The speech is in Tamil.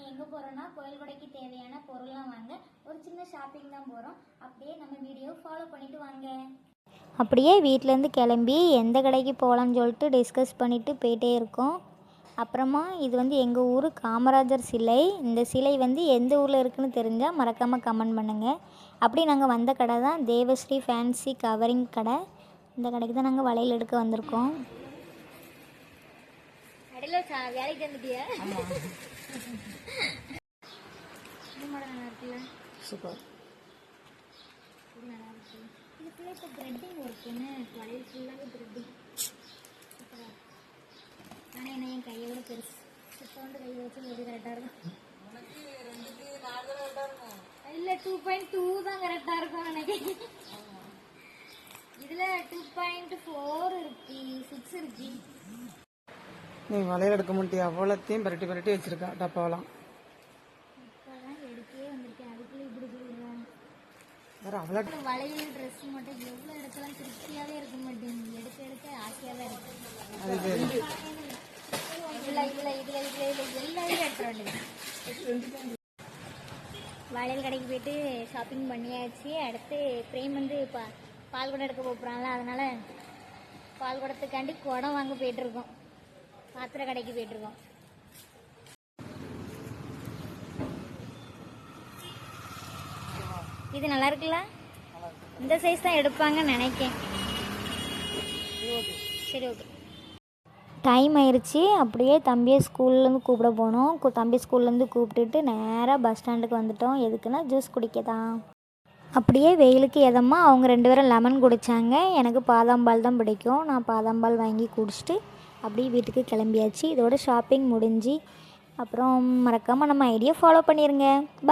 எங்கே போகிறோன்னா கோயில் கொடைக்கு தேவையான பொருள்லாம் வாங்க ஒரு சின்ன ஷாப்பிங் தான் போகிறோம். அப்படியே நம்ம வீடியோ ஃபாலோ பண்ணிவிட்டு வாங்க. அப்படியே வீட்டிலேருந்து கிளம்பி எந்த கடைக்கு போகலான்னு சொல்லிட்டு டிஸ்கஸ் பண்ணிவிட்டு போயிட்டே இருக்கோம். அப்புறமா இது வந்து எங்கள் ஊர் காமராஜர் சிலை. இந்த சிலை வந்து எந்த ஊரில் இருக்குதுன்னு தெரிஞ்சால் மறக்காமல் கமெண்ட் பண்ணுங்கள். அப்படி நாங்கள் வந்த கடை தான் தேவஸ்ரீ ஃபேன்சி கவரிங் கடை. இந்த கடைக்கு தான் நாங்கள் வளையல் எடுக்க வந்திருக்கோம். வேலைக்கு வந்துட்டியா? நல்லா இருக்குல்ல, சூப்பர். இது நல்லா இருக்கு. இது ஃபுல்லாக இப்போ த்ரெட்டிங் ஒர்க்குன்னு வளையல் ஃபுல்லாகவே த்ரெட்டிங். ஆனால் என்ன என் கையோட பெருசு சுத்தோண்டு கையை வச்சு எது கரெக்டாக இருக்கும்? இல்லை 2.2 தான் கரெக்டாக இருக்கும் நினைக்கிறேன். இதில் 2.4 இருக்கு, 6 இருக்கு. நீ வளையல் எடுக்க முடியும், அவ்வளோத்தையும் பரட்டி பரட்டி வச்சிருக்கா டப்பாவெல்லாம். எடுக்கவே வந்திருக்கேன், அதுக்குள்ள இப்படி போயிடுவேன். வேற அவ்வளோ வளையல் ட்ரெஸ் மட்டும் எவ்வளோ எடுக்கலாம் திருப்தியாகவே இருக்க மாட்டேங்குது. எடுக்க எடுக்க ஆசையாக தான் இருக்கு. எல்லாமே எடுத்துட வேண்டியது. வளையல் கடைக்கு போயிட்டு ஷாப்பிங் பண்ணியாச்சு. அடுத்து பிரேம் வந்து பால் குடம் எடுக்க போகிறான்ல, அதனால பால் குடத்துக்காண்டி குடம் வாங்க போயிட்டுருக்கோம். பாத்திர கடைக்கு போயிட்டுருக்கோம். இது நல்லா இருக்குல்ல? இந்த சைஸ் தான் எடுப்பாங்கன்னு நினைக்கேன். சரி, ஓகே. டைம் ஆயிடுச்சு. அப்படியே தம்பியை ஸ்கூல்லேருந்து கூப்பிட போனோம். தம்பி ஸ்கூல்லேருந்து கூப்பிட்டுட்டு நேராக பஸ் ஸ்டாண்டுக்கு வந்துட்டோம். எதுக்குன்னா ஜூஸ் குடிக்க தான். அப்படியே வெயிலுக்கு எதமா அவங்க 2 பேரும் லெமன் குடித்தாங்க. எனக்கு பாதாம்பால் தான் பிடிக்கும். நான் பாதாம்பால் வாங்கி குடிச்சிட்டு அப்படியே வீட்டுக்கு கிளம்பியாச்சு. இதோட ஷாப்பிங் முடிஞ்சு. அப்புறம் மறக்காமல் நம்ம ஐடியா ஃபாலோ பண்ணிடுங்க.